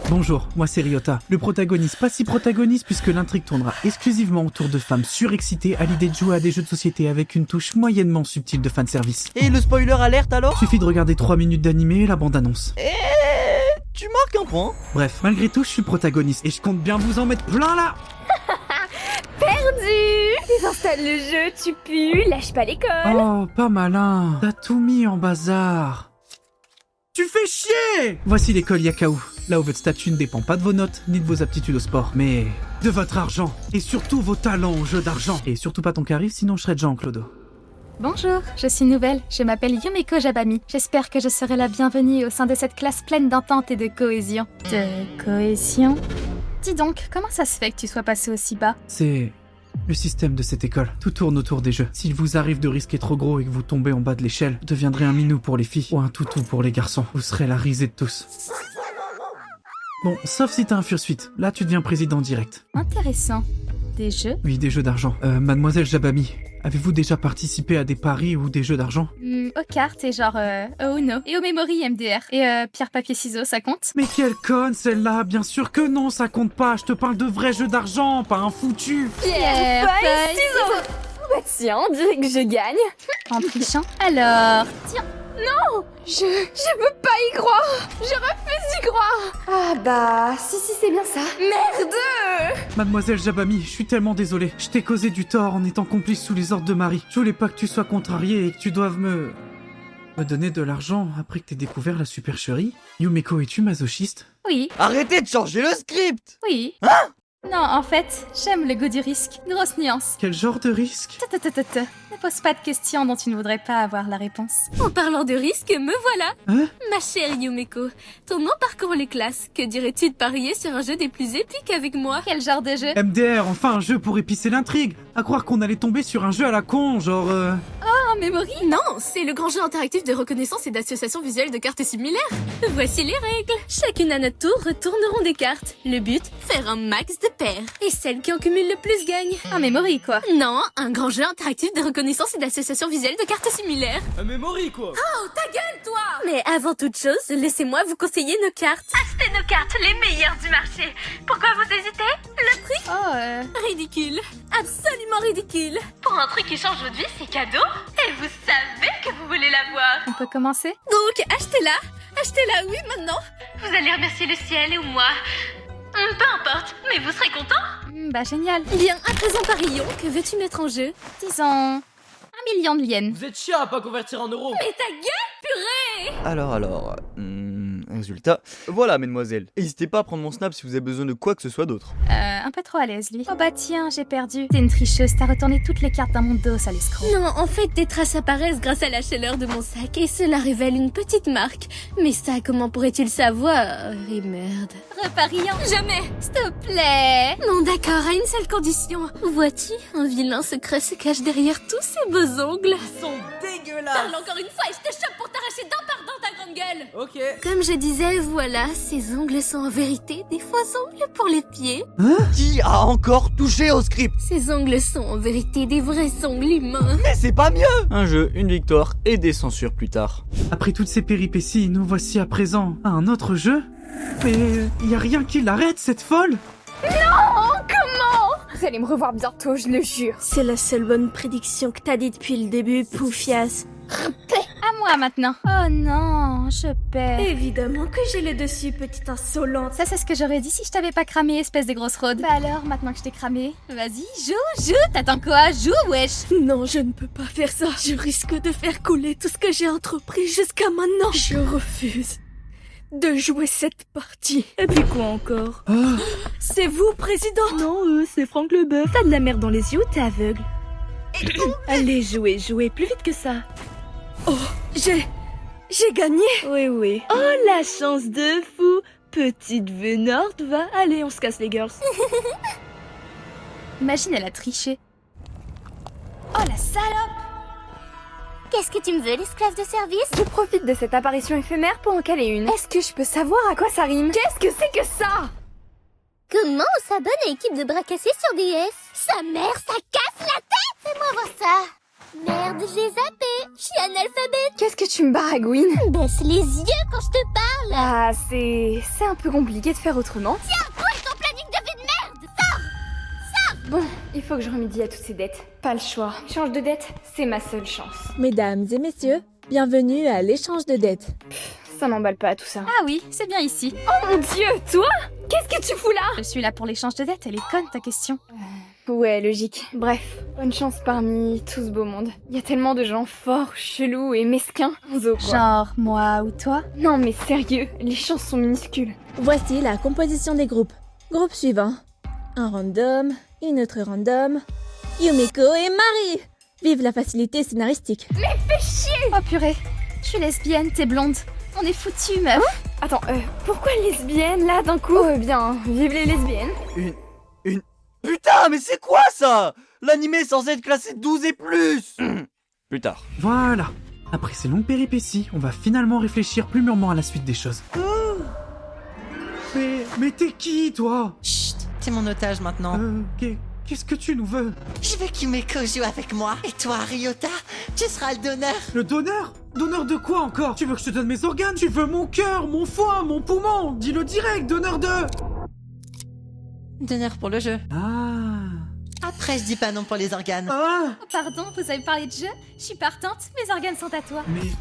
Bonjour, moi c'est Ryota, le protagoniste pas si protagoniste puisque l'intrigue tournera exclusivement autour de femmes surexcitées à l'idée de jouer à des jeux de société avec une touche moyennement subtile de fanservice. Et le spoiler alerte alors? Suffit de regarder 3 minutes d'animé et la bande-annonce. Tu marques un point. Bref, malgré tout, je suis le protagoniste et je compte bien vous en mettre plein là. Perdu! Désinstalle le jeu, tu pues, lâche pas l'école! Oh, pas malin. T'as tout mis en bazar. Tu fais chier! Voici l'école Yakao, là où votre statut ne dépend pas de vos notes ni de vos aptitudes au sport, mais de votre argent et surtout vos talents au jeu d'argent. Et surtout pas ton charisme, sinon je serais Jean Clodo. Bonjour, je suis nouvelle, je m'appelle Yumeko Jabami. J'espère que je serai la bienvenue au sein de cette classe pleine d'entente et de cohésion. De cohésion? Dis donc, comment ça se fait que tu sois passé aussi bas? C'est le système de cette école. Tout tourne autour des jeux. S'il vous arrive de risquer trop gros et que vous tombez en bas de l'échelle, vous deviendrez un minou pour les filles ou un toutou pour les garçons. Vous serez la risée de tous. Bon, sauf si t'as un fursuite. Là, tu deviens président direct. Intéressant. Des jeux? Oui, des jeux d'argent. Mademoiselle Jabami, avez-vous déjà participé à des paris ou des jeux d'argent? Aux cartes et genre au Uno. Et au Memory MDR. Et pierre, papier, ciseaux, ça compte? Mais quelle conne celle-là! Bien sûr que non, ça compte pas! Je te parle de vrais jeux d'argent, pas un foutu! Pierre, feuille, ciseaux! Bah tiens, on dirait que je gagne! En trichant? Alors, tiens! Je peux pas y croire! Je refuse d'y croire! Ah bah, si c'est bien ça! Merde! Mademoiselle Jabami, je suis tellement désolé. Je t'ai causé du tort en étant complice sous les ordres de Marie. Je voulais pas que tu sois contrarié et que tu doives me donner de l'argent après que t'aies découvert la supercherie. Yumeko, es-tu masochiste? Oui, Arrêtez de changer le script. oui. Non, en fait, j'aime le goût du risque. Grosse nuance. Quel genre de risque? Tata. Ne pose pas de questions dont tu ne voudrais pas avoir la réponse. En parlant de risque, me voilà. Hein? Ma chère Yumeko, ton nom parcourt les classes. Que dirais-tu de parier sur un jeu des plus épiques avec moi? Quel genre de jeu? MDR, enfin un jeu pour épicer l'intrigue. À croire qu'on allait tomber sur un jeu à la con, genre Un Memory? Non, c'est le grand jeu interactif de reconnaissance et d'association visuelle de cartes similaires. Voici les règles. Chacune à notre tour retourneront des cartes. Le but, faire un max de paires. Et celle qui en cumule le plus gagne. Un Memory, quoi. Non, un grand jeu interactif de reconnaissance et d'association visuelle de cartes similaires. Un memory quoi. Oh, ta gueule, toi! Mais avant toute chose, laissez-moi vous conseiller nos cartes. Achetez nos cartes, les meilleures du marché. Pourquoi vous hésitez? Le prix? Oh, Ridicule. Absolument ridicule. Pour un truc qui change votre vie, c'est cadeau. Et vous savez que vous voulez l'avoir. on peut commencer? Donc, achetez-la. Achetez-la, oui, maintenant. Vous allez remercier le ciel ou moi. Peu importe, mais vous serez content. Bah génial. Bien, à présent parions. Que veux-tu mettre en jeu? Disons 1 million de yens. Vous êtes chiant à pas convertir en euros. Mais ta gueule, purée! Alors, résultat. Voilà, mesdemoiselles. N'hésitez pas à prendre mon snap si vous avez besoin de quoi que ce soit d'autre. Un peu trop à l'aise, lui. Oh bah tiens, j'ai perdu. T'es une tricheuse, t'as retourné toutes les cartes dans mon dos, sale escroc. Non, en fait, des traces apparaissent grâce à la chaleur de mon sac et cela révèle une petite marque. Mais ça, comment pourrais-tu le savoir? Et merde. Reparions. Jamais! S'il te plaît. Non, d'accord, à une seule condition. Vois-tu, un vilain secret se cache derrière tous ces beaux ongles. Ils sont dégueulasses. Parle encore une fois et je te chope pour t'arracher dent par dent ta grande gueule! Ok. Comme je disais, voilà, ces ongles sont en vérité des faux ongles pour les pieds. Qui a encore touché au script? Ces ongles sont en vérité des vrais ongles humains. Mais c'est pas mieux. Un jeu, une victoire et des censures plus tard. Après toutes ces péripéties, nous voici à présent à un autre jeu. Mais y a rien qui l'arrête, cette folle! Vous allez me revoir bientôt, je le jure! C'est la seule bonne prédiction que t'as dit depuis le début, Poufias. À moi maintenant. Oh non, je perds. Évidemment que j'ai le dessus, petite insolente. Ça, c'est ce que j'aurais dit si je t'avais pas cramé, espèce de grosse rôde. Bah alors, maintenant que je t'ai cramé, vas-y, joue! T'attends quoi? Joue, wesh! Non, je ne peux pas faire ça. Je risque de faire couler tout ce que j'ai entrepris jusqu'à maintenant. Je refuse de jouer cette partie. Et puis quoi encore? C'est vous, président? Non, c'est Franck Leboeuf. T'as de la merde dans les yeux ou t'es aveugle? Allez, jouez plus vite que ça. Oh, j'ai gagné. Oui. Oh, la chance de fou. Petite vénarde, va. Allez, on se casse les girls. Imagine, elle a triché. Oh, la salope! Qu'est-ce que tu me veux, l'esclave de service? Je profite de cette apparition éphémère pour en caler une. Est-ce que je peux savoir à quoi ça rime? Qu'est-ce que c'est que ça? Comment on s'abonne à l'équipe de bras cassés sur DS? Sa mère, ça casse la tête! Fais-moi voir ça! Merde, j'ai zappé. Je suis analphabète. Qu'est-ce que tu me baragouines? Baisse les yeux quand je te parle. Ah, c'est un peu compliqué de faire autrement. Tiens, toi et ton planning de vie de merde. Sors. Bon, il faut que je remédie à toutes ces dettes. Pas le choix. Échange de dettes, c'est ma seule chance. Mesdames et messieurs, bienvenue à l'échange de dettes. Ça m'emballe pas tout ça. Ah oui, c'est bien ici. Oh mon Dieu, toi? Qu'est-ce que tu fous là? Je suis là pour l'échange de dettes, elle est conne ta question. Ouais, logique. Bref, bonne chance parmi tout ce beau monde. Il y a tellement de gens forts, chelous et mesquins. Zo, quoi. Genre moi ou toi? Non mais sérieux, les chances sont minuscules. Voici la composition des groupes. Groupe suivant. Un random, une autre random, Yumiko et Marie. Vive la facilité scénaristique. Oh purée, je suis lesbienne, t'es blonde. On est foutus, meuf. Attends, pourquoi lesbienne là d'un coup? Bien, vive les lesbiennes. Putain, mais c'est quoi ça? L'animé est censé être classé 12 et plus. Plus tard. Voilà. Après ces longues péripéties, on va finalement réfléchir plus mûrement à la suite des choses. Mais t'es qui, toi? Chut, t'es mon otage maintenant. Qu'est-ce que tu nous veux? Je veux qu'Yumeko joue avec moi. Et toi, Ryota, tu seras le donneur. Le donneur? Donneur de quoi encore? Tu veux que je te donne mes organes? Tu veux mon cœur, mon foie, mon poumon? Dis-le direct, donneur de... Donneur pour le jeu. Ah... Après, je dis pas non pour les organes. Ah... Oh, pardon, vous avez parlé de jeu? Je suis partante, mes organes sont à toi. Mais...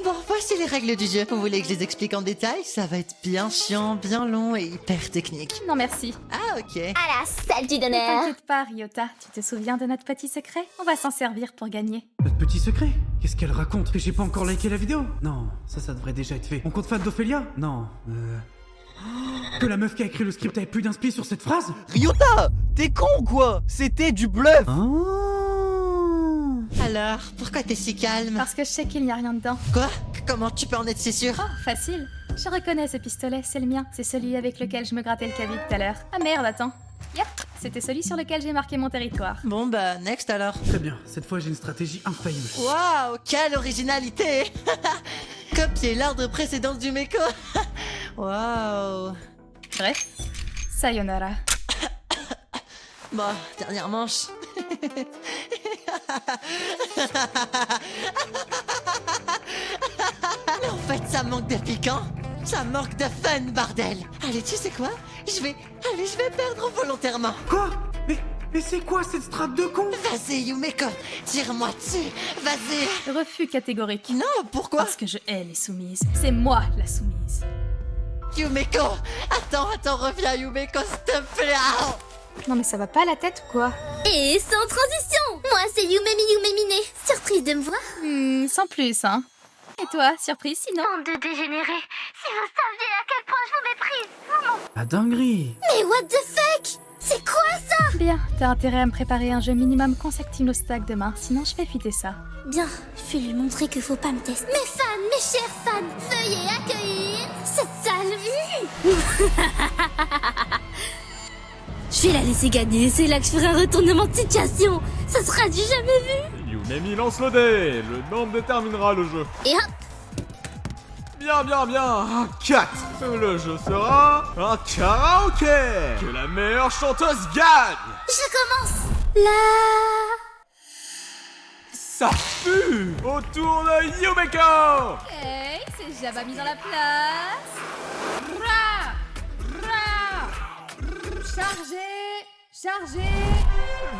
Bon, voici les règles du jeu. Vous voulez que je les explique en détail? Ça va être bien chiant, bien long et hyper technique. Non merci. Ah, ok. À la salle du Ne donneur. t'inquiète pas, Ryota, tu te souviens de notre petit secret? On va s'en servir pour gagner. Notre petit secret? Qu'est-ce qu'elle raconte? Que j'ai pas encore liké la vidéo? Non, ça devrait déjà être fait. On compte fan d'Ophélia? Non, Que la meuf qui a écrit le script avait plus d'inspi sur cette phrase? Ryota, t'es con ou quoi? C'était du bluff. Alors, pourquoi t'es si calme? Parce que je sais qu'il n'y a rien dedans. Quoi? Comment tu peux en être si sûr? Oh, facile. Je reconnais ce pistolet, c'est le mien. C'est celui avec lequel je me grattais le cabi tout à l'heure. Ah merde, attends. Yep, c'était celui sur lequel j'ai marqué mon territoire. Bon, bah, next alors. Très bien, cette fois j'ai une stratégie infaillible. Waouh, quelle originalité! Copier l'ordre précédent du Yumeko. Waouh. Bref, sayonara. Bon, dernière manche. Mais en fait, ça manque de piquant. Ça manque de fun, bordel. Allez, tu sais quoi? Je vais perdre volontairement. Quoi? Mais c'est quoi cette strat de con? Vas-y, Yumeko, tire-moi dessus. Vas-y. Refus catégorique. Non, pourquoi? Parce que je hais les soumises. C'est moi la soumise. Yumeko, attends, reviens, Yumeko, s'il te plaît. Ah. Non mais ça va pas à la tête ou quoi? Et sans transition. Moi c'est Yumemine. Surprise de me voir. Sans plus, hein. Et toi, surprise sinon? Bande de dégénérés. Si vous saviez à quel point je vous méprise. La dinguerie! Mais what the fuck? C'est quoi ça? Bien, t'as intérêt à me préparer un jeu minimum consectime au stack demain, sinon je vais fuiter ça. Bien, je vais lui montrer qu'il faut pas me tester. Mes fans, mes chers fans, veuillez accueillir cette sale vue. Je vais la laisser gagner, c'est là que je ferai un retournement de situation. Ça sera du jamais vu. Yumemi lance le dé, le nombre déterminera le jeu. Et hop. Bien, un 4. Le jeu sera un karaoké. Que la meilleure chanteuse gagne. Je commence. Là. Ça pue. Au tour de Yumeko. Hey, c'est Jabami dans la place. Chargé.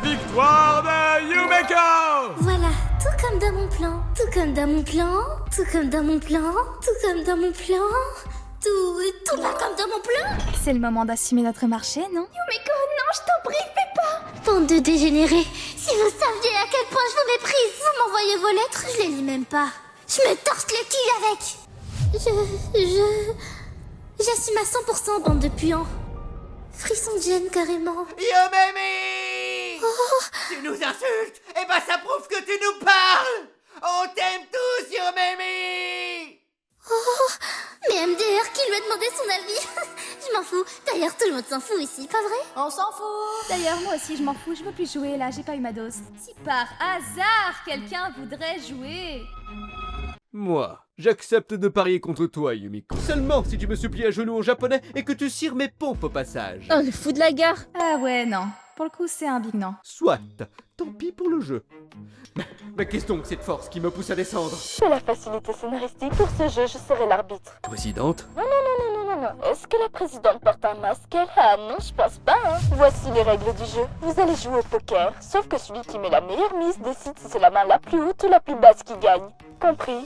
Victoire de Yumeko. Voilà, tout comme dans mon plan. Tout comme dans mon plan. Tout comme dans mon plan. Tout comme dans mon plan. Tout pas comme dans mon plan. C'est le moment d'assumer notre marché, non? Yumeko, non, je t'en prie, fais pas. Bande de dégénérés. Si vous saviez à quel point je vous méprise. Vous m'envoyez vos lettres, je les lis même pas. Je me torche le cul avec. J'assume à 100%, bande de puants. Frisson de gêne, carrément. Yumemi! Tu nous insultes? Eh ben ça prouve que tu nous parles! On t'aime tous, Yumemi! Mais MDR qui lui a demandé son avis. Je m'en fous. D'ailleurs, tout le monde s'en fout ici, pas vrai? On s'en fout. D'ailleurs, moi aussi, je m'en fous. Je veux plus jouer, là. J'ai pas eu ma dose. Si par hasard, quelqu'un voudrait jouer... Moi, j'accepte de parier contre toi, Yumiko. Seulement si tu me supplies à genoux en japonais et que tu cires mes pompes au passage. Oh, le fou de la gare. Ah ouais, non. pour le coup, c'est un big non. Soit, tant pis pour le jeu. Mais qu'est-ce donc cette force qui me pousse à descendre? Pour la facilité scénaristique, pour ce jeu, je serai l'arbitre. Présidente? Non. Est-ce que la présidente porte un masque, elle? Ah non, je pense pas, hein. Voici les règles du jeu. Vous allez jouer au poker, sauf que celui qui met la meilleure mise décide si c'est la main la plus haute ou la plus basse qui gagne. Compris?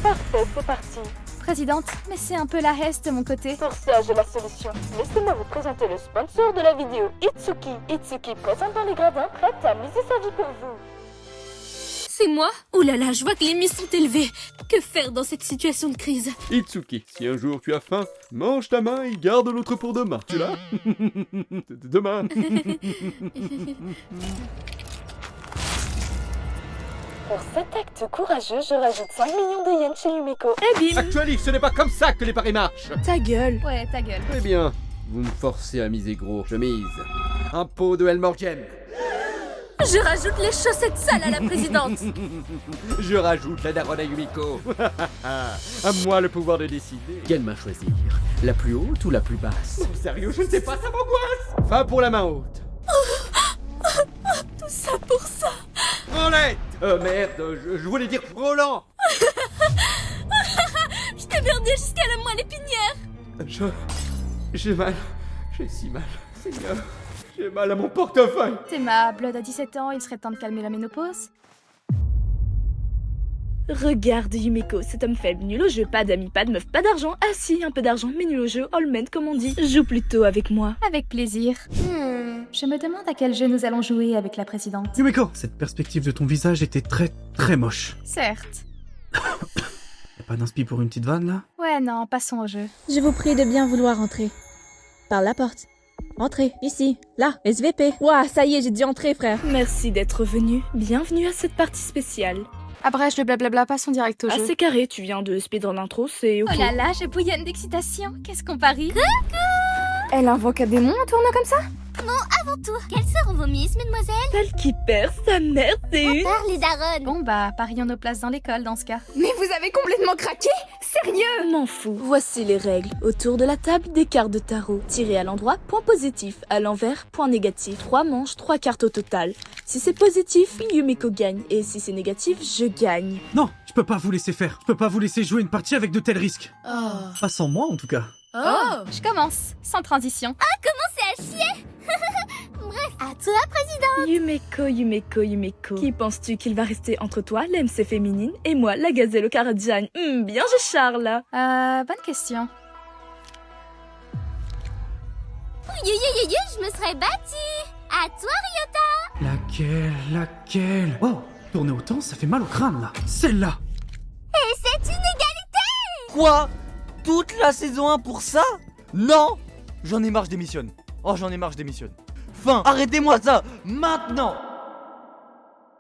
Parfait, c'est parti. Présidente, mais c'est un peu la hesse de mon côté. Pour ça, j'ai la solution. Laissez-moi vous présenter le sponsor de la vidéo, Itsuki. Itsuki présente dans les gradins, prête à miser sa vie pour vous. C'est moi? Oh là là, je vois que les mises sont élevées. Que faire dans cette situation de crise? Itsuki, si un jour tu as faim, mange ta main et garde l'autre pour demain. Tu l'as? Demain. Pour cet acte courageux, je rajoute 5 millions de yens chez Yumeko. Et bim! Actualise, ce n'est pas comme ça que les paris marchent. Ta gueule! Ouais, ta gueule. Eh bien, vous me forcez à miser gros. Je mise un pot de Elmore Gem. Je rajoute les chaussettes sales à la présidente! Je rajoute la daronne à Yumiko. À moi le pouvoir de décider. Quelle main choisir? La plus haute ou la plus basse? Non, sérieux, je ne sais pas, ça m'angoisse. Fin pour la main haute. Tout ça pour ça! Rolette! Merde, je voulais dire Roland. Je t'ai berné jusqu'à la moelle épinière! J'ai mal. J'ai si mal. Seigneur, j'ai mal à mon portefeuille. T'es ma Blood à 17 ans, il serait temps de calmer la ménopause. Regarde Yumeko, cet homme faible, nul au jeu, pas d'amis, pas de meuf, pas d'argent. Ah si, un peu d'argent, mais nul au jeu, all men comme on dit. Joue plutôt avec moi. Avec plaisir. Je me demande à quel jeu nous allons jouer avec la présidente. Yumeko, cette perspective de ton visage était très très moche. Certes. Y'a pas d'inspi pour une petite vanne là? Ouais, non, passons au jeu. Je vous prie de bien vouloir entrer. Par la porte. Entrez, ici, là, SVP. Ouah, ça y est, j'ai dit entrer, frère. Merci d'être venu. Bienvenue à cette partie spéciale. Abrège le blablabla, passons direct au jeu. C'est carré, tu viens de speedrun intro, c'est ok. Oh là là, je bouillonne d'excitation. Qu'est-ce qu'on parie? Elle invoque un démon en tournant comme ça? Avant tout, quelles seront vos miss, mademoiselle? Celle qui perd sa mère, c'est une... Les darons. Bon bah, parions nos places dans l'école dans ce cas. Mais vous avez complètement craqué? Sérieux? M'en fous. Voici les règles. Autour de la table, des cartes de tarot. Tirées à l'endroit, point positif. À l'envers, point négatif. 3 manches, 3 cartes au total. Si c'est positif, Yumeko gagne. Et si c'est négatif, je gagne. Non, je peux pas vous laisser faire. Je peux pas vous laisser jouer une partie avec de tels risques. Pas sans moi en tout cas. Je commence, sans transition. C'est à chier. Bref, à toi, président. Yumeko. Qui penses-tu qu'il va rester entre toi, l'MC féminine, et moi, la gazelle au Karadjan? Bien, je charle. Bonne question. Je me serais battue. À toi, Laquelle? Oh, tourner autant, ça fait mal au crâne là. Celle-là. et c'est une égalité. Quoi? Toute la saison 1 pour ça? Non! J'en ai marre, je démissionne. Oh, j'en ai marre, je démissionne. Fin! Arrêtez-moi ça! Maintenant!